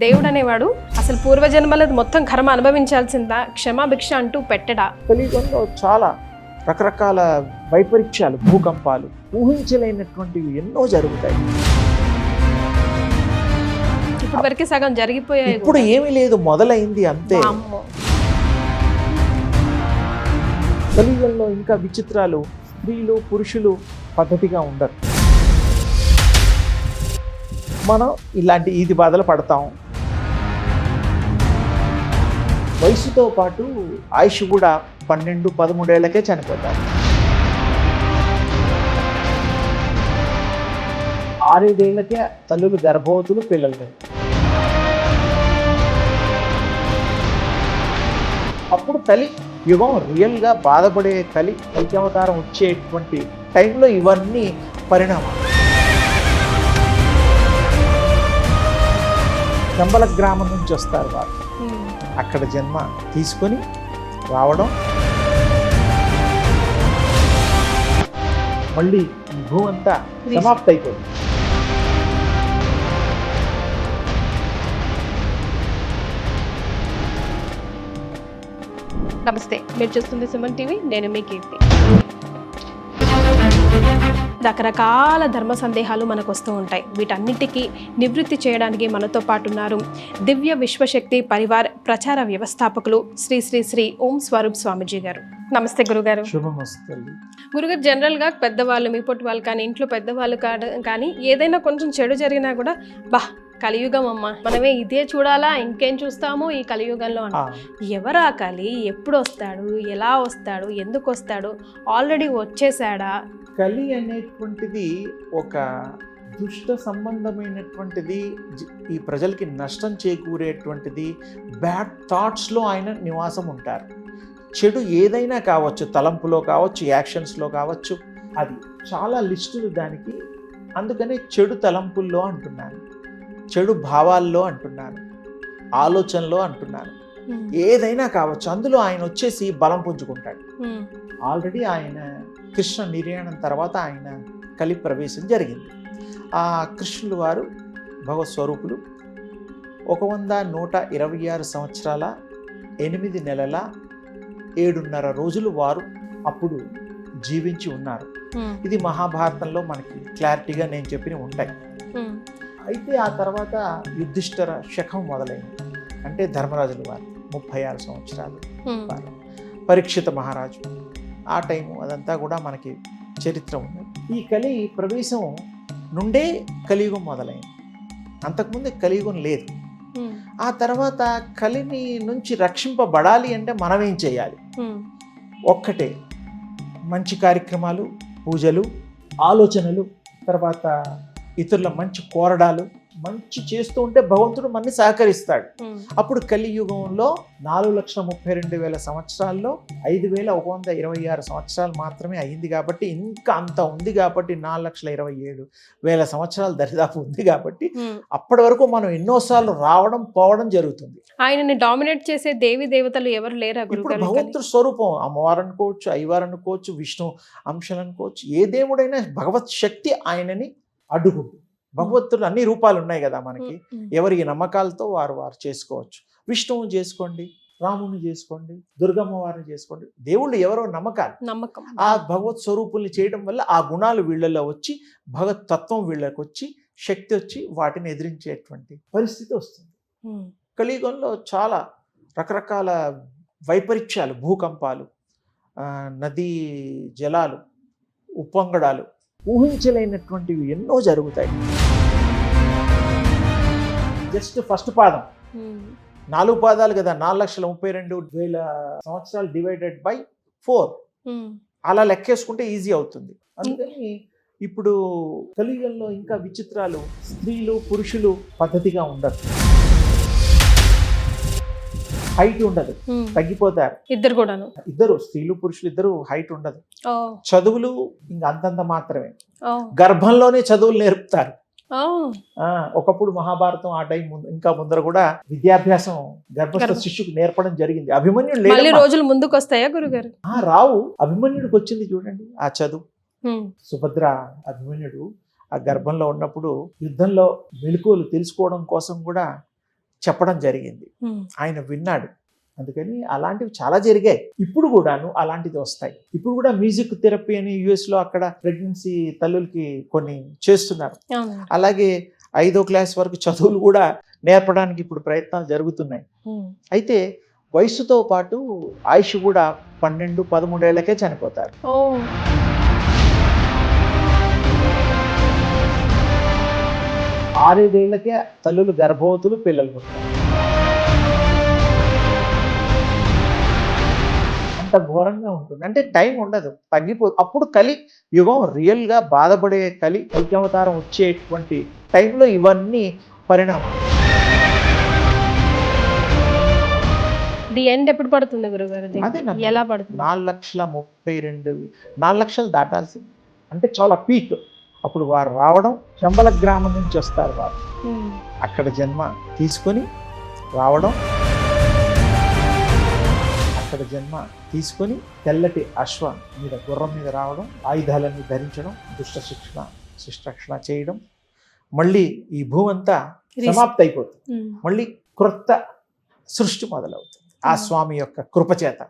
దేవుడు అనేవాడు అసలు పూర్వజన్మలది మొత్తం కర్మ అనుభవించాల్సిందా, క్షమాభిక్ష అంటూ పెట్టడా? కలియుగంలో చాలా రకరకాల వైపరీత్యాలు, భూకంపాలు, ఊహించలేనటువంటివి ఎన్నో జరుగుతాయి. ఇప్పటి వరకు సగం జరిగిపోయాయి. ఇప్పుడు ఏమీ లేదు, మొదలైంది అంతే. కలియుగంలో ఇంకా విచిత్రాలు. స్త్రీలు పురుషులు పద్ధతిగా ఉండరు. మనం ఇలాంటి ఈది బాధలు పడతాం. వయసుతో పాటు ఆయుష్ కూడా 12-13 ఏళ్లకే చనిపోతారు. 6-7 ఏళ్లకే తల్లులు గర్భవతులు, పిల్లలు. అప్పుడు కలి యుగం రియల్గా బాధపడే కలికి అవతారం వచ్చేటువంటి టైంలో ఇవన్నీ పరిణామాలు. చంబల గ్రామం నుంచి వస్తారు వారు. అక్కడ జన్మ తీసుకొని రావడం, మళ్ళీ ఈ భూమి అంతా సమాప్తి అయిపోయింది. నమస్తే, మీరు చూస్తుంది సుమన్ టీవీ. నేను మీ కీర్తి. రకరకాల ధర్మ సందేహాలు మనకు వస్తూ ఉంటాయి. వీటన్నిటికీ నివృత్తి చేయడానికి మనతో పాటు ఉన్నారు దివ్య విశ్వశక్తి పరివార్ ప్రచార వ్యవస్థాపకులు శ్రీ శ్రీ శ్రీ ఓం స్వరూప్ స్వామీజీ గారు. నమస్తే గురుగారు. గురుగారు, జనరల్గా పెద్దవాళ్ళు, మీ పొట్టి వాళ్ళు కానీ, ఇంట్లో పెద్దవాళ్ళు కానీ ఏదైనా కొంచెం చెడు జరిగినా కూడా కలియుగం అమ్మ, మనమే ఇదే చూడాలా, ఇంకేం చూస్తామో ఈ కలియుగంలో అని. ఎవరా కలి, ఎప్పుడు వస్తాడు, ఎలా వస్తాడు, ఎందుకు వస్తాడు, ఆల్రెడీ వచ్చేసాడా? కలి అనేటువంటిది ఒక దుష్ట సంబంధమైనటువంటిది, ఈ ప్రజలకి నష్టం చేకూరేటువంటిది. బ్యాడ్ థాట్స్లో ఆయన నివాసం ఉంటారు. చెడు ఏదైనా కావచ్చు, తలంపులో కావచ్చు, యాక్షన్స్లో కావచ్చు, అది చాలా లిస్టులు దానికి. అందుకని చెడు తలంపుల్లో అంటున్నాను, చెడు భావాల్లో అంటున్నాను, ఆలోచనలో అంటున్నాను. ఏదైనా కావచ్చు, అందులో ఆయన వచ్చేసి బలం పుంజుకుంటాడు. ఆల్రెడీ ఆయన కృష్ణ నిర్యాణం తర్వాత ఆయన కలి ప్రవేశం జరిగింది. ఆ కృష్ణులు వారు భగవత్ స్వరూపులు. 126 సంవత్సరాల 8 నెలల 7.5 రోజులు వారు అప్పుడు జీవించి ఉన్నారు. ఇది మహాభారతంలో మనకి క్లారిటీగా నేను చెప్పినవి ఉంటాయి. అయితే ఆ తర్వాత యుధిష్ఠిర శకం మొదలైంది. అంటే ధర్మరాజులు వారు 36 సంవత్సరాలు వారు. పరీక్షిత మహారాజు ఆ టైము, అదంతా కూడా మనకి చరిత్ర ఉన్నది. ఈ కలి ప్రవేశం నుండే కలియుగం మొదలైంది. అంతకుముందు కలియుగం లేదు. ఆ తర్వాత కలిని నుంచి రక్షింపబడాలి అంటే మనం ఏం చేయాలి? ఒక్కటే, మంచి కార్యక్రమాలు, పూజలు, ఆలోచనలు, తర్వాత ఇతరుల మంచి కోరడాలు, మంచి చేస్తూ ఉంటే భగవంతుడు మనని సహకరిస్తాడు. అప్పుడు కలియుగంలో 4,32,000 సంవత్సరాల్లో 5,126 సంవత్సరాలు మాత్రమే అయింది. కాబట్టి ఇంకా అంత ఉంది. కాబట్టి 4,27,000 సంవత్సరాలు దరిదాపు ఉంది. కాబట్టి అప్పటి వరకు మనం ఎన్నోసార్లు రావడం పోవడం జరుగుతుంది. ఆయనని డామినేట్ చేసే దేవి దేవతలు ఎవరు లేరా? ఇప్పుడు భగవంతుడు స్వరూపం, అమ్మవారు అనుకోవచ్చు, అయ్యవారు అనుకోవచ్చు, విష్ణు అంశాలు అనుకోవచ్చు, ఏ దేవుడైనా భగవత్ శక్తి ఆయనని అడ్డుకుంటుంది. భగవంతుడు అన్ని రూపాలు ఉన్నాయి కదా మనకి. ఎవరి నమ్మకాలతో వారు చేసుకోవచ్చు. విష్ణువుని చేసుకోండి, రాముని చేసుకోండి, దుర్గమ్మ వారిని చేసుకోండి. దేవుళ్ళు ఎవరో నమ్మకం. ఆ భగవత్ స్వరూపుల్ని చేయడం వల్ల ఆ గుణాలు వీళ్ళలో వచ్చి, భగవత్ తత్వం వీళ్ళకి వచ్చి, శక్తి వచ్చి వాటిని ఎదిరించేటువంటి పరిస్థితి వస్తుంది. కలియుగంలో చాలా రకరకాల వైపరీత్యాలు, భూకంపాలు, నదీ జలాలు, ఉప్పొంగడాలు, ఊహించలేనటువంటివి ఎన్నో జరుగుతాయి. జస్ట్ ఫస్ట్ పాదం, 4 పాదాలు కదా, 4,32,000 సంవత్సరాలు డివైడెడ్ బై 4, అలా లెక్కేసుకుంటే ఈజీ అవుతుంది. అందుకని ఇప్పుడు కలియుగంలో ఇంకా విచిత్రాలు. స్త్రీలు పురుషులు పద్ధతిగా ఉండరు. హైట్ ఉండదు, తగ్గిపోతారు. ఇద్దరు స్త్రీలు పురుషులు ఇద్దరు హైట్ ఉండదు. చదువులు ఇంకా అంతంత మాత్రమే. గర్భంలోనే చదువులు నేర్పుతారు. ఒకప్పుడు మహాభారతం ఆ టైం ఇంకా ముందర కూడా విద్యాభ్యాసం గర్భస్థ శిష్యుకు నేర్పడం జరిగింది. అభిమన్యుడు రోజులు ముందుకు వస్తాయా గురుగారు? రావు. అభిమన్యుడికి వచ్చింది చూడండి ఆ చదువు. సుభద్ర అభిమన్యుడు ఆ గర్భంలో ఉన్నప్పుడు యుద్ధంలో మెలకువలు తెలుసుకోవడం కోసం కూడా చెప్పడం జరిగింది. ఆయన విన్నాడు. అందుకని అలాంటివి చాలా జరిగాయి. ఇప్పుడు కూడాను అలాంటిది వస్తాయి. ఇప్పుడు కూడా మ్యూజిక్ థెరపీ అని యుఎస్లో అక్కడ ప్రెగ్నెన్సీ తల్లులకి కొన్ని చేస్తున్నారు. అలాగే 5వ క్లాస్ వరకు చదువులు కూడా నేర్పడానికి ఇప్పుడు ప్రయత్నాలు జరుగుతున్నాయి. అయితే వయసుతో పాటు ఆయుష్ కూడా 12-13 ఏళ్లకే చనిపోతారు. 6-7 ఏళ్లకే తల్లులు గర్భవతులు పిల్లలు పుట్టారు. అంత ఘోరంగా ఉంటుంది. అంటే టైం ఉండదు, అప్పుడు కలి యుగం రియల్గా బాధపడే కలికి అవతారం వచ్చేటువంటి టైంలో ఇవన్నీ పరిణామం. ది ఎండ్ ఎప్పుడు పడుతుంది గురుగారు? ఎలా పడుతుంది? 4 లక్షలు దాటాల్సింది. అంటే చాలా పీక్. అప్పుడు వారు రావడం, చంబల గ్రామం నుంచి వస్తారు వారు. అక్కడ జన్మ తీసుకొని రావడం, అక్కడ జన్మ తీసుకొని తెల్లటి అశ్వ మీద గుర్రం మీద రావడం, ఆయుధాలన్నీ ధరించడం, శిష్టరక్షణ చేయడం, మళ్ళీ ఈ భూమి అంతా సమాప్తి అయిపోతుంది. మళ్ళీ క్రొత్త సృష్టి మొదలవుతుంది ఆ స్వామి యొక్క కృపచేత.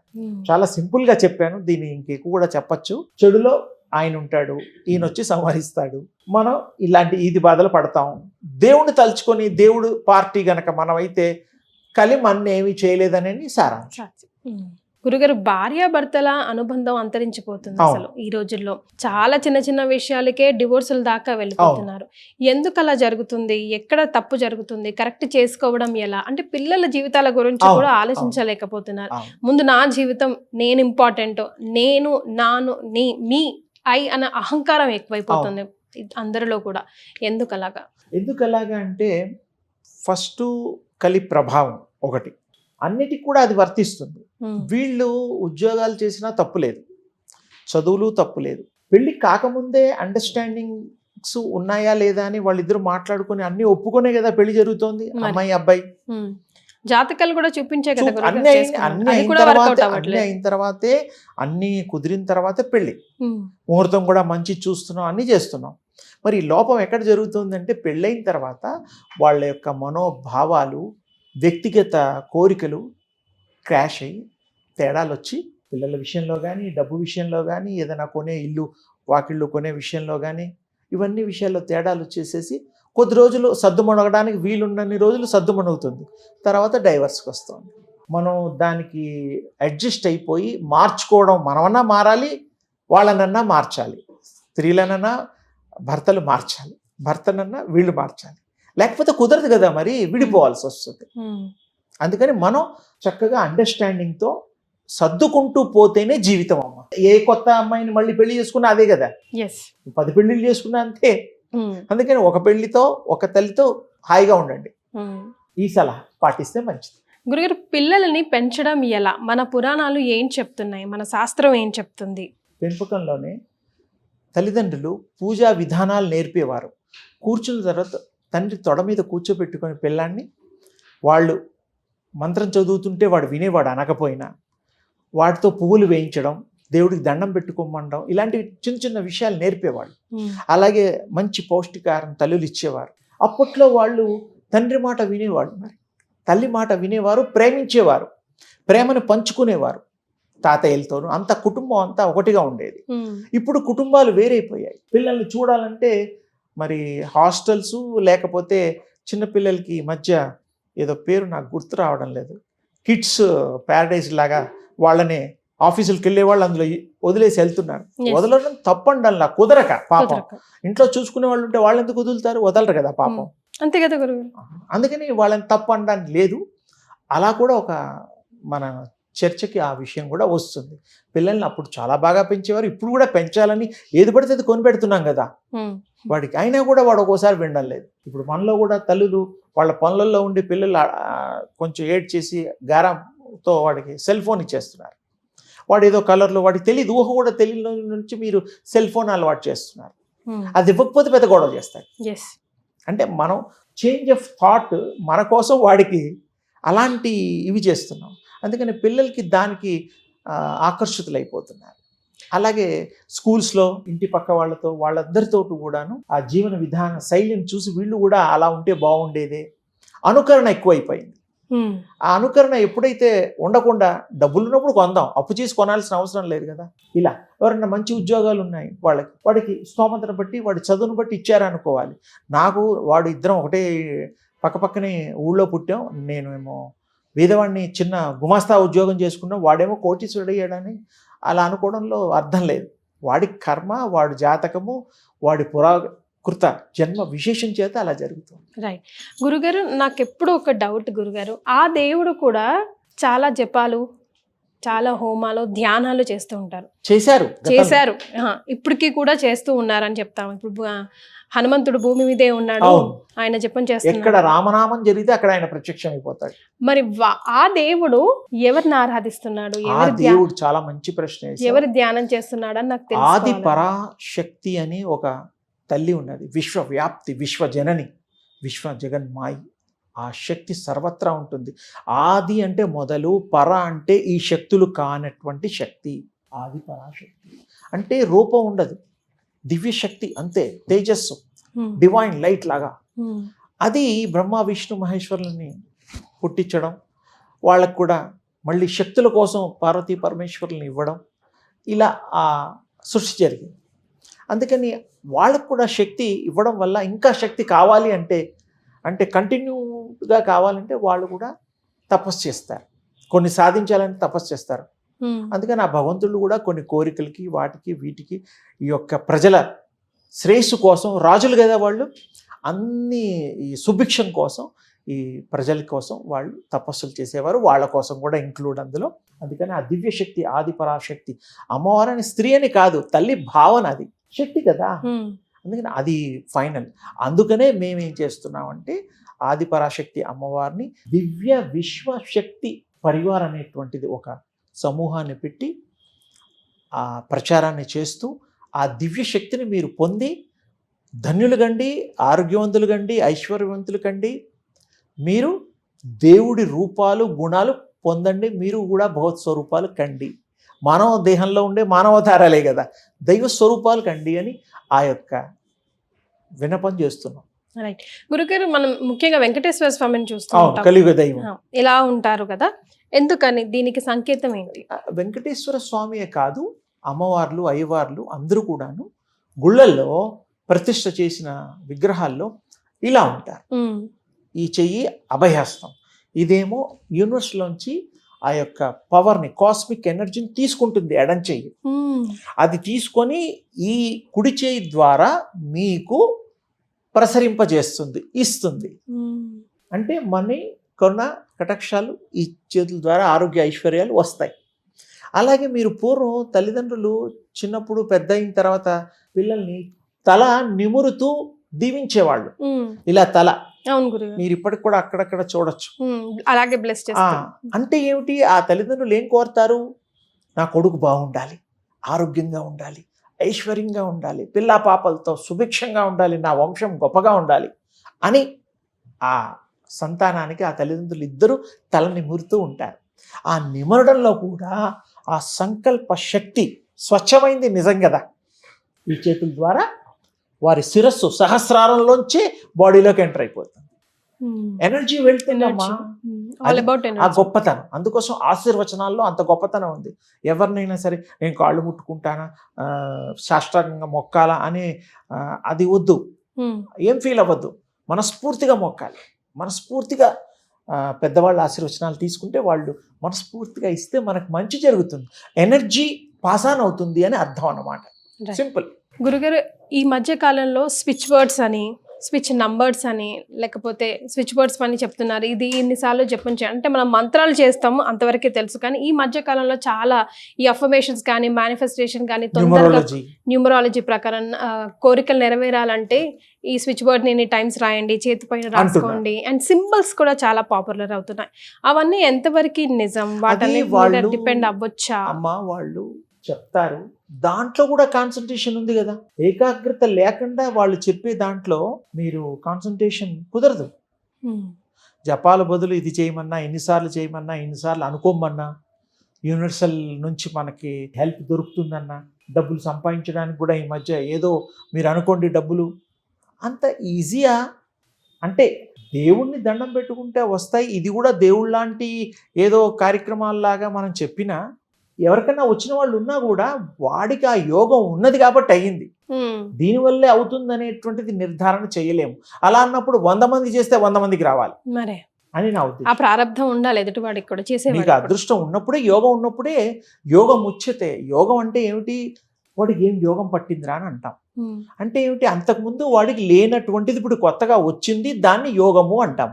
చాలా సింపుల్ గా చెప్పాను, దీన్ని ఇంకెక్కువ కూడా చెప్పచ్చు. చెడులో ఆయన ఉంటాడు, ఈయన వచ్చి సంహరిస్తాడు. మనం ఇలాంటి ఈది బాధలు పడతాం. దేవుడిని తలుచుకొని దేవుడు పార్టీ గనక మనమైతే కలి మన ఏమీ చేయలేదనేది సారాంశం. గురుగారు, భార్యాభర్తల అనుబంధం అంతరించిపోతుంది అసలు ఈ రోజుల్లో. చాలా చిన్న చిన్న విషయాలకే డివోర్సుల దాకా వెళ్ళిపోతున్నారు. ఎందుకు అలా జరుగుతుంది? ఎక్కడ తప్పు జరుగుతుంది? కరెక్ట్ చేసుకోవడం ఎలా? అంటే పిల్లల జీవితాల గురించి కూడా ఆలోచించలేకపోతున్నారు. ముందు నా జీవితం, నేను ఇంపార్టెంట్, నేను, నాను, నీ, మీ, ఐ అన్న అహంకారం ఎక్కువైపోతుంది అందరిలో కూడా. ఎందుకు అలాగా అంటే ఫస్ట్ కలి ప్రభావం ఒకటి, అన్నిటికి కూడా అది వర్తిస్తుంది. వీళ్ళు ఉద్యోగాలు చేసినా తప్పులేదు, చదువులు తప్పులేదు. పెళ్లి కాకముందే అండర్స్టాండింగ్స్ ఉన్నాయా లేదా అని వాళ్ళిద్దరు మాట్లాడుకుని అన్ని ఒప్పుకునే కదా పెళ్లి జరుగుతోంది. అమ్మాయి అబ్బాయి జాతకాలు కూడా చూపించే కదా, అన్ని అయిన తర్వాతే, అన్ని కుదిరిన తర్వాతే పెళ్లి. ముహూర్తం కూడా మంచి చూస్తున్నాం, అన్ని చేస్తున్నాం. మరి లోపం ఎక్కడ జరుగుతుందంటే పెళ్ళైన తర్వాత వాళ్ళ యొక్క మనోభావాలు, వ్యక్తిగత కోరికలు క్రాష్ అయ్యి తేడాలు వచ్చి పిల్లల విషయంలో కానీ, డబ్బు విషయంలో కానీ, ఏదైనా కొనే ఇల్లు వాకిళ్ళు కొనే విషయంలో కానీ, ఇవన్నీ విషయాల్లో తేడాలు వచ్చేసేసి కొద్ది రోజులు సర్దుమణగడానికి వీలున్నన్ని రోజులు సర్దుమణుగుతుంది. తర్వాత డైవర్స్కి వస్తుంది. మనం దానికి అడ్జస్ట్ అయిపోయి మార్చుకోవడం, మనమన్నా మారాలి, వాళ్ళనన్నా మార్చాలి. స్త్రీలనన్నా భర్తలు మార్చాలి, భర్తనన్నా వీళ్ళు మార్చాలి. లేకపోతే కుదరదు కదా, మరి విడిపోవాల్సి వస్తుంది. అందుకని మనం చక్కగా అండర్స్టాండింగ్తో సర్దుకుంటూ పోతేనే జీవితం. అమ్మ, ఏ కొత్త అమ్మాయిని మళ్ళీ పెళ్లి చేసుకున్నా అదే కదా, 10 పెళ్లిళ్ళు చేసుకున్నా అంతే. అందుకని ఒక పెళ్లితో, ఒక తల్లితో హాయిగా ఉండండి. ఈ సలహా పాటిస్తే మంచిది. గురుగారు, పిల్లల్ని పెంచడం ఎలా? మన పురాణాలు ఏం చెప్తున్నాయి, మన శాస్త్రం ఏం చెప్తుంది? పెంపకంలోనే తల్లిదండ్రులు పూజా విధానాలు నేర్పేవారు. కూర్చున్న తర్వాత తండ్రి తొడ మీద కూర్చోబెట్టుకుని పిల్లాన్ని, వాళ్ళు మంత్రం చదువుతుంటే వాడు వినేవాడు అనకపోయినా, వాటితో పువ్వులు వేయించడం, దేవుడికి దండం పెట్టుకోమండం, ఇలాంటివి చిన్న చిన్న విషయాలు నేర్పేవాళ్ళు. అలాగే మంచి పౌష్టికాహారం తల్లులు ఇచ్చేవారు. అప్పట్లో వాళ్ళు తండ్రి మాట వినేవాడు, మరి తల్లి మాట వినేవారు, ప్రేమించేవారు, ప్రేమను పంచుకునేవారు. తాతయ్యలతోనూ అంత కుటుంబం అంతా ఒకటిగా ఉండేది. ఇప్పుడు కుటుంబాలు వేరైపోయాయి. పిల్లల్ని చూడాలంటే మరి హాస్టల్స్, లేకపోతే చిన్నపిల్లలకి మధ్య ఏదో పేరు నాకు గుర్తు రావడం లేదు, కిడ్స్ ప్యారడైజ్ లాగా వాళ్ళని ఆఫీసులకు వెళ్ళే వాళ్ళు అందులో వదిలేసి వెళ్తున్నారు. వదలడం తప్పండల్లా, కుదరక పాపం. ఇంట్లో చూసుకునే వాళ్ళు ఉంటే వాళ్ళు ఎందుకు వదులుతారు? వదలరు కదా పాపం. అంతే కదా గురువు. అందుకని వాళ్ళని తప్పనడానికి లేదు. అలా కూడా ఒక మన చర్చకి ఆ విషయం కూడా వస్తుంది. పిల్లల్ని అప్పుడు చాలా బాగా పెంచేవారు, ఇప్పుడు కూడా పెంచాలని ఏది పడితే అది కొనిపెడుతున్నాం కదా వాడికి. అయినా కూడా వాడు ఒక్కోసారి వినడం లేదు. ఇప్పుడు మనలో కూడా తల్లులు వాళ్ళ పనులలో ఉండి పిల్లలు కొంచెం ఏడ్ చేసి గారంతో వాడికి సెల్ ఫోన్ ఇచ్చేస్తున్నారు. వాడు ఏదో కలర్లో, వాడికి తెలియదు, ఊహ కూడా తెలియని నుంచి మీరు సెల్ ఫోన్ అలవాటు చేస్తున్నారు. అది ఇవ్వకపోతే పెద్ద గొడవ చేస్తారు. అంటే మనం చేంజ్ ఆఫ్ థాట్ మన కోసం వాడికి అలాంటి ఇవి చేస్తున్నాం. అందుకని పిల్లలకి దానికి ఆకర్షితులైపోతున్నారు. అలాగే స్కూల్స్లో ఇంటి పక్క వాళ్ళతో, వాళ్ళందరితో కూడాను ఆ జీవన విధాన శైలిని చూసి వీళ్ళు కూడా అలా ఉంటే బాగుండేదే అనుకరణ ఎక్కువైపోయింది. ఆ అనుకరణ ఎప్పుడైతే ఉండకుండా డబ్బులు ఉన్నప్పుడు కొందాం, అప్పు చేసి కొనాల్సిన అవసరం లేదు కదా. ఇలా ఎవరన్నా మంచి ఉద్యోగాలు ఉన్నాయి వాడికి స్తోమతను బట్టి వాడి చదువును బట్టి ఇచ్చారనుకోవాలి. నాకు వాడు ఇద్దరం ఒకటే పక్కపక్కనే ఊళ్ళో పుట్టాం, నేనేమో బీదవాడిని చిన్న గుమాస్తా ఉద్యోగం చేసుకున్నాం, వాడేమో కోటీశ్వరుడు అయ్యాడని అలా అనుకోవడంలో అర్థం లేదు. వాడి కర్మ, వాడి జాతకము, వాడి పురాకృత జన్మ విశేషం చేత అలా జరుగుతుంది. రైట్ గురుగారు, నాకు ఎప్పుడు ఒక డౌట్ గురుగారు, ఆ దేవుడు కూడా చాలా జపాలు, చాలా హోమాలు, ధ్యానాలు చేస్తూ ఉంటారు. చేశారు ఇప్పటికీ కూడా చేస్తూ ఉన్నారని చెప్తాము. ఇప్పుడు హనుమంతుడు భూమి మీదే ఉన్నాడు, ఆయన జపం చేస్తాడు. ఎక్కడ రామనామం జరిగితే అక్కడ ఆయన ప్రత్యక్షం అయిపోతాడు. మరి ఆ దేవుడు ఎవరిని ఆరాధిస్తున్నాడు? దేవుడు చాలా మంచి ప్రశ్న. ఎవరి ధ్యానం చేస్తున్నాడు అని నాకు తెలుసు. ఆది పరాశక్తి అని ఒక తల్లి ఉన్నది, విశ్వవ్యాప్తి, విశ్వజనని, విశ్వ జగన్మాయి. ఆ శక్తి సర్వత్రా ఉంటుంది. ఆది అంటే మొదలు, పర అంటే ఈ శక్తులు కానటువంటి శక్తి. ఆది పరాశక్తి అంటే రూపం ఉండదు, దివ్య శక్తి అంతే, తేజస్సు, డివైన్ లైట్ లాగా. అది బ్రహ్మ విష్ణు మహేశ్వరులని పుట్టించడం, వాళ్ళకు కూడా మళ్ళీ శక్తుల కోసం పార్వతీ పరమేశ్వరులను ఇవ్వడం, ఇలా ఆ సృష్టి జరిగింది. అందుకని వాళ్ళకు కూడా శక్తి ఇవ్వడం వల్ల ఇంకా శక్తి కావాలి అంటే కంటిన్యూగా కావాలంటే వాళ్ళు కూడా తపస్సు చేస్తారు, కొన్ని సాధించాలని తపస్సు చేస్తారు. అందుకని ఆ భగవంతుడు కూడా కొన్ని కోరికలకి, వాటికి వీటికి, ఈ యొక్క ప్రజల శ్రేయస్సు కోసం, రాజులు కదా వాళ్ళు, అన్ని ఈ సుభిక్షం కోసం, ఈ ప్రజల కోసం వాళ్ళు తపస్సులు చేసేవారు, వాళ్ళ కోసం కూడా ఇంక్లూడ్ అందులో. అందుకని ఆ దివ్యశక్తి, ఆది పరాశక్తి, అమ్మవారిని స్త్రీ అని కాదు, తల్లి భావన, అది శక్తి కదా. అందుకని అది ఫైనల్. అందుకనే మేమేం చేస్తున్నామంటే ఆది పరాశక్తి అమ్మవారిని దివ్య విశ్వశక్తి పరివార్ అనేటువంటిది ఒక సమూహాన్ని పెట్టి ఆ ప్రచారాన్ని చేస్తూ, ఆ దివ్య శక్తిని మీరు పొంది ధన్యులు కండి, ఆరోగ్యవంతులు కండి, ఐశ్వర్యవంతులు కండి, మీరు దేవుడి రూపాలు, గుణాలు పొందండి, మీరు కూడా భగవత్ స్వరూపాలు కండి. మానవ దేహంలో ఉండే మానవతారాలే కదా, దైవ స్వరూపాలు కండి అని ఆ యొక్క వినపం చేస్తున్నాం. రైట్ గురుగారు, మనం ముఖ్యంగా వెంకటేశ్వర స్వామిని చూస్తాం, కలియుగ దైవం ఇలా ఉంటారు కదా, ఎందుకని, దీనికి సంకేతం ఏంటి? వెంకటేశ్వర స్వామియే కాదు, అమ్మవార్లు, అయ్యవార్లు అందరూ కూడాను గుళ్ళల్లో ప్రతిష్ఠ చేసిన విగ్రహాల్లో ఇలా ఉంటారు. ఈ చెయ్యి అభయహస్తం, ఇదేమో యూనివర్స్లోంచి ఆ యొక్క పవర్ని, కాస్మిక్ ఎనర్జీని తీసుకుంటుంది ఎడం చెయ్యి. అది తీసుకొని ఈ కుడి చెయ్యి ద్వారా మీకు ప్రసరింపజేస్తుంది, ఇస్తుంది. అంటే మనీ, కొన్న కటాక్షాలు ఈ చేతుల ద్వారా ఆరోగ్య ఐశ్వర్యాలు వస్తాయి. అలాగే మీరు పూర్వం తల్లిదండ్రులు చిన్నప్పుడు పెద్ద అయిన తర్వాత పిల్లల్ని తల నిమురుతూ దీవించేవాళ్ళు, ఇలా తల. మీరు ఇప్పటికి కూడా అక్కడక్కడ చూడొచ్చు. అలాగే బ్లెస్ చేస్తారు. అంటే ఏమిటి, ఆ తల్లిదండ్రులు ఏం కోరుతారు? నా కొడుకు బాగుండాలి, ఆరోగ్యంగా ఉండాలి, ఐశ్వర్యంగా ఉండాలి, పిల్లా పాపలతో సుభిక్షంగా ఉండాలి, నా వంశం గొప్పగా ఉండాలి అని ఆ సంతానానికి ఆ తల్లిదండ్రులు ఇద్దరు తల నిమురుతూ ఉంటారు. ఆ నిమరడంలో కూడా ఆ సంకల్ప శక్తి స్వచ్ఛమైంది నిజం కదా. ఈ చేతుల ద్వారా వారి శిరస్సు సహస్రారంలోంచి బాడీలోకి ఎంటర్ అయిపోతుంది, ఎనర్జీ వెళ్తుందమ్మా. ఆ గొప్పతనం, అందుకోసం ఆశీర్వచనాల్లో అంత గొప్పతనం ఉంది. ఎవరినైనా సరే నేను కాళ్ళు ముట్టుకుంటానా, శాస్త్రంగా మొక్కాలా అని అది వద్దు, ఏం ఫీల్ అవ్వద్దు, మనస్ఫూర్తిగా మొక్కాలి. మనస్ఫూర్తిగా పెద్దవాళ్ళ ఆశీర్వచనాలు తీసుకుంటే, వాళ్ళు మనస్ఫూర్తిగా ఇస్తే మనకు మంచి జరుగుతుంది, ఎనర్జీ పాస్ ఆన్ అవుతుంది అని అర్థం అన్నమాట. సింపుల్. గురుగారు, ఈ మధ్య కాలంలో స్విచ్ వర్డ్స్ అని, స్విచ్ నంబర్స్ అని, లేకపోతే స్విచ్ వర్డ్స్ అని చెప్తున్నారు. ఇది ఇన్నిసార్లు చెప్పండి అంటే మనం మంత్రాలు చేస్తాము అంతవరకే తెలుసు, కానీ ఈ మధ్య కాలంలో చాలా ఈ అఫర్మేషన్స్ కానీ, మేనిఫెస్టేషన్ కానీ, తొందరగా న్యూమరాలజీ ప్రకారం కోరికలు నెరవేరాలంటే ఈ స్విచ్ వర్డ్ ని టైమ్స్ రాయండి, చేతి పైన రాసుకోండి, అండ్ సింబల్స్ కూడా చాలా పాపులర్ అవుతున్నాయి. అవన్నీ ఎంతవరకు నిజం? వాటిని డిపెండ్ అవ్వచ్చా? అమ్మా వాళ్ళు చెప్తారు, దాంట్లో కూడా కాన్సన్ట్రేషన్ ఉంది కదా. ఏకాగ్రత లేకుండా వాళ్ళు చెప్పే దాంట్లో మీరు కాన్సన్ట్రేషన్ కుదరదు. జపాల బదులు ఇది చేయమన్నా, ఎన్నిసార్లు చేయమన్నా, ఎన్నిసార్లు అనుకోమన్నా, యూనివర్సల్ నుంచి మనకి హెల్ప్ దొరుకుతుందన్నా, డబ్బులు సంపాదించడానికి కూడా ఈ మధ్య ఏదో మీరు అనుకోండి డబ్బులు అంత ఈజీయా అంటే దేవుణ్ణి దండం పెట్టుకుంటే వస్తాయి. ఇది కూడా దేవుళ్ళ లాంటి ఏదో కార్యక్రమాల్లాగా మనం చెప్పినా, ఎవరికైనా వచ్చిన వాళ్ళు ఉన్నా కూడా వాడికి ఆ యోగం ఉన్నది కాబట్టి అయ్యింది. దీనివల్లే అవుతుంది అనేటువంటిది నిర్ధారణ చేయలేము. అలా అన్నప్పుడు 100 మంది చేస్తే 100 మందికి రావాలి మరే అని నా ఆ ఉద్దేశం. ప్రారంధం ఉండాలి ఎదుటివాడికి కూడా నీకు చేసేవాడు. అదృష్టం ఉన్నప్పుడే, యోగం ఉన్నప్పుడే యోగం ముచ్చతే. యోగం అంటే ఏమిటి? వాడికి ఏం యోగం పట్టిందిరా అని అంటాం. అంటే ఏమిటి? అంతకుముందు వాడికి లేనటువంటిది ఇప్పుడు కొత్తగా వచ్చింది, దాన్ని యోగము అంటాం.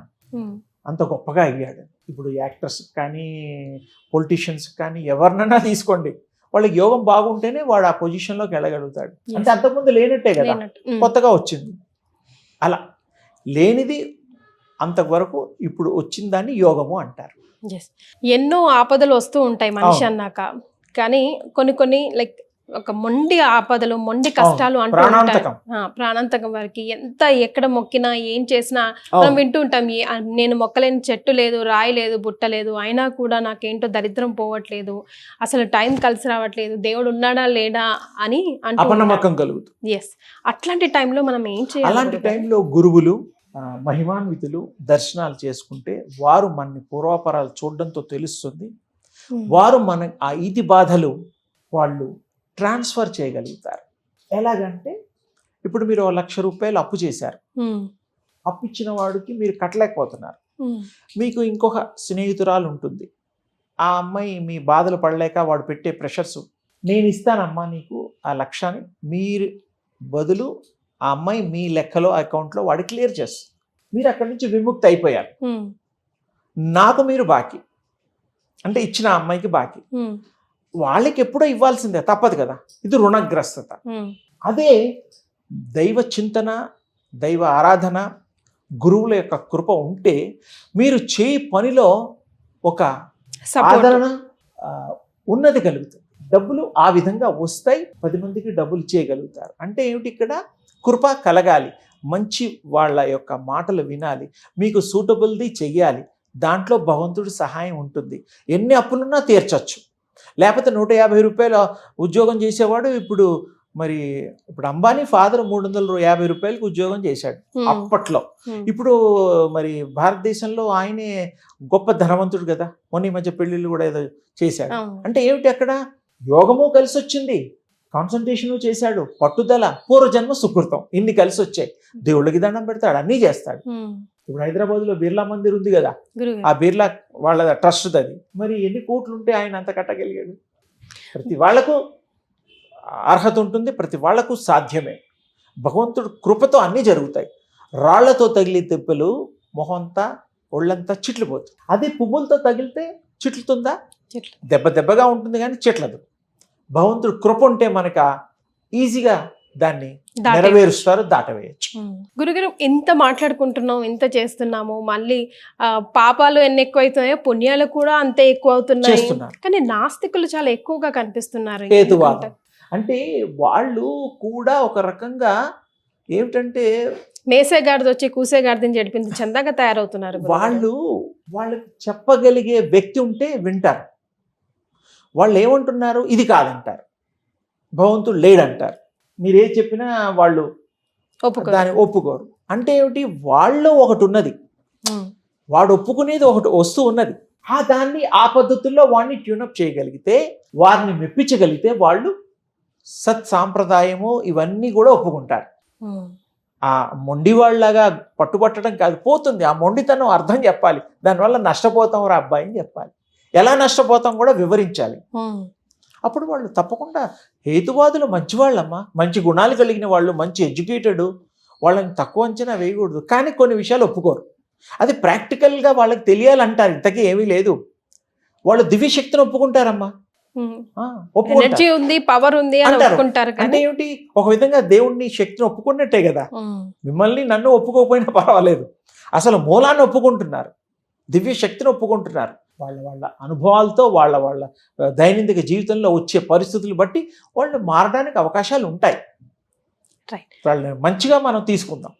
అంత గొప్పగా అయ్యాడు. ఇప్పుడు యాక్టర్స్ కానీ పొలిటీషియన్స్ కానీ ఎవరినైనా తీసుకోండి, వాళ్ళకి యోగం బాగుంటేనే వాడు ఆ పొజిషన్లోకి వెళ్ళగలుగుతాడు. అంటే అంతకుముందు లేనట్టే కదా, కొత్తగా వచ్చింది. అలా లేనిది అంతవరకు ఇప్పుడు వచ్చిన దాన్ని యోగము అంటారు. ఎన్నో ఆపదలు వస్తూ ఉంటాయి మనిషి అన్నాక, కానీ కొన్ని లైక్ ఒక మొండి ఆపదలు, మొండి కష్టాలు అంటూ ప్రాణాంతకం. ప్రాణాంతకం వరకు ఎంత ఎక్కడ మొక్కినా ఏం చేసినా మనం వింటూ ఉంటాం. నేను మొక్కలేని చెట్టు లేదు, రాయి లేదు, బుట్ట లేదు, అయినా కూడా నాకేంటో దరిద్రం పోవట్లేదు, అసలు టైం కలిసి రావట్లేదు, దేవుడు ఉన్నాడా లేడా అని అపనమ్మకం కలుగుతుంది. ఎస్, అట్లాంటి టైంలో మనం ఏం చేయాలి? అలాంటి టైంలో గురువులు, మహిమాన్వితులు దర్శనాలు చేసుకుంటే వారు మన పూర్వాపరాలు చూడడంతో తెలుస్తుంది. వారు మన ఆ ఈతి బాధలు వాళ్ళు ట్రాన్స్ఫర్ చేయగలుగుతారు. ఎలాగంటే ఇప్పుడు మీరు 1,00,000 రూపాయలు అప్పు చేశారు. అప్పు ఇచ్చిన వాడికి మీరు కట్టలేకపోతున్నారు. మీకు ఇంకొక స్నేహితురాలు ఉంటుంది. ఆ అమ్మాయి మీ బాధలు పడలేక వాడు పెట్టే ప్రెషర్స్, నేను ఇస్తానమ్మా నీకు ఆ 1,00,000ని, మీరు బదులు ఆ అమ్మాయి మీ లెక్కలో అకౌంట్లో వాడు క్లియర్ చేస్తుంది. మీరు అక్కడి నుంచి విముక్తి అయిపోయారు. నాకు మీరు బాకీ, అంటే ఇచ్చిన అమ్మాయికి బాకీ, వాళ్ళకి ఎప్పుడో ఇవ్వాల్సిందే, తప్పదు కదా. ఇది రుణగ్రస్తత. అదే దైవ చింతన, దైవ ఆరాధన, గురువుల యొక్క కృప ఉంటే మీరు చేయి పనిలో ఒక ఆదరణ ఉన్నది కలుగుతుంది. డబ్బులు ఆ విధంగా వస్తాయి. 10 మందికి డబ్బులు చేయగలుగుతారు. అంటే ఏమిటి? ఇక్కడ కృప కలగాలి, మంచి వాళ్ళ యొక్క మాటలు వినాలి, మీకు సూటబుల్ది చెయ్యాలి, దాంట్లో భగవంతుడి సహాయం ఉంటుంది. ఎన్ని అప్పులున్నా తీర్చచ్చు. లేకపోతే 150 రూపాయలు ఉద్యోగం చేసేవాడు ఇప్పుడు అంబానీ ఫాదర్ 350 రూపాయలకి ఉద్యోగం చేశాడు అప్పట్లో. ఇప్పుడు మరి భారతదేశంలో ఆయనే గొప్ప ధనవంతుడు కదా. మొన్న ఈ మధ్య పెళ్లిళ్ళు కూడా ఏదో చేశాడు. అంటే ఏమిటి? అక్కడ యోగము కలిసి వచ్చింది, కాన్సన్ట్రేషన్ చేశాడు, పట్టుదల, పూర్వజన్మ సుకృతం, ఇన్ని కలిసి వచ్చాయి. దేవుళ్ళకి దండం పెడతాడు, అన్నీ చేస్తాడు. ఇప్పుడు హైదరాబాద్లో బిర్లా మందిర్ ఉంది కదా, ఆ బిర్లా వాళ్ళ ట్రస్ట్ అది. మరి ఎన్ని కోట్లు ఉంటే ఆయన అంత కట్టగలిగాడు? ప్రతి వాళ్లకు అర్హత ఉంటుంది, ప్రతి వాళ్లకు సాధ్యమే. భగవంతుడు కృపతో అన్నీ జరుగుతాయి. రాళ్లతో తగిలి దెబ్బలు మొహంతా ఒళ్ళంతా చిట్లిపోతుంది. అదే పువ్వులతో తగిలితే చిట్లుతుందా? దెబ్బగా ఉంటుంది కానీ చిట్లదు. భగవంతుడు కృప ఉంటే మనకు ఈజీగా దాన్ని నెరవేరుస్తారు, దాటవేయచ్చు. గురుగారు, ఎంత మాట్లాడుకుంటున్నాం, ఎంత చేస్తున్నాము, మళ్ళీ పాపాలు ఎన్ని ఎక్కువ అవుతున్నాయో పుణ్యాలు కూడా అంతే ఎక్కువ అవుతున్నాయి. కానీ నాస్తికులు చాలా ఎక్కువగా కనిపిస్తున్నారు. హేతువాదం అంటే వాళ్ళు కూడా ఒక రకంగా ఏమిటంటే మేసేగాడిది వచ్చి కూసేగాడిదని చెడిపింది చందాగా తయారవుతున్నారు. వాళ్ళకి చెప్పగలిగే వ్యక్తి ఉంటే వింటారు. వాళ్ళు ఏమంటున్నారు? ఇది కాదంటారు, భగవంతుడు లేడంటారు. మీరే చెప్పినా వాళ్ళు దాన్ని ఒప్పుకోరు. అంటే ఏమిటి? వాళ్ళు ఒకటి ఉన్నది, వాడు ఒప్పుకునేది ఒకటి వస్తూ ఉన్నది. దాన్ని ఆ పద్ధతుల్లో వాడిని ట్యూనప్ చేయగలిగితే, వారిని మెప్పించగలిగితే వాళ్ళు సత్ సాంప్రదాయము ఇవన్నీ కూడా ఒప్పుకుంటారు. ఆ మొండి వాళ్ళలాగా పట్టుబట్టడం కాదు, పోతుంది ఆ మొండితనం. అర్థం చెప్పాలి, దానివల్ల నష్టపోతాం రా అబ్బాయి అని చెప్పాలి. ఎలా నష్టపోతాం కూడా వివరించాలి. అప్పుడు వాళ్ళు తప్పకుండా హేతువాదులు మంచివాళ్ళమ్మా, మంచి గుణాలు కలిగిన వాళ్ళు, మంచి ఎడ్యుకేటెడ్, వాళ్ళని తక్కువ అంచనా వేయకూడదు. కానీ కొన్ని విషయాలు ఒప్పుకోరు. అది ప్రాక్టికల్గా వాళ్ళకి తెలియాలంటారు. ఇంతకీ ఏమీ లేదు. వాళ్ళు దివ్య శక్తిని ఒప్పుకుంటారమ్మా, ఎనర్జీ ఉంది, పవర్ ఉంది అని ఒప్పుకుంటారు. అంటే ఏమిటి? ఒక విధంగా దేవుణ్ణి శక్తిని ఒప్పుకున్నట్టే కదా. మిమ్మల్ని నన్ను ఒప్పుకోకపోయినా పర్వాలేదు, అసలు మూలాన్ని ఒప్పుకుంటున్నారు, దివ్య శక్తిని ఒప్పుకుంటున్నారు. వాళ్ళ అనుభవాలతో వాళ్ళ దైనందిక జీవితంలో వచ్చే పరిస్థితులు బట్టి వాళ్ళు మారడానికి అవకాశాలు ఉంటాయి. వాళ్ళని మంచిగా మనం తీసుకుందాం.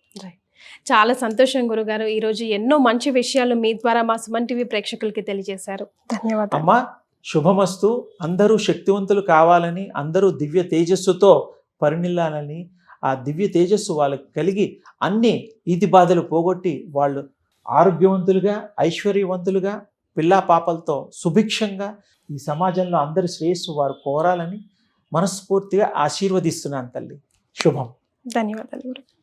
చాలా సంతోషం గురుగారు, ఈరోజు ఎన్నో మంచి విషయాలు మీ ద్వారా మా సుమన్ టీవీ ప్రేక్షకులకి తెలియజేశారు. ధన్యవాదాలు అమ్మా. శుభమస్తు. అందరూ శక్తివంతులు కావాలని, అందరూ దివ్య తేజస్సుతో పరిణిల్లాలని, ఆ దివ్య తేజస్సు వాళ్ళకి కలిగి అన్ని ఈతి బాధలు పోగొట్టి వాళ్ళు ఆరోగ్యవంతులుగా, ఐశ్వర్యవంతులుగా, పిల్లా పాపలతో సుభిక్షంగా ఈ సమాజంలో అందరి శ్రేయస్సు వారు కోరాలని మనస్ఫూర్తిగా ఆశీర్వదిస్తున్నాను తల్లి. శుభం. ధన్యవాదాలు గురు.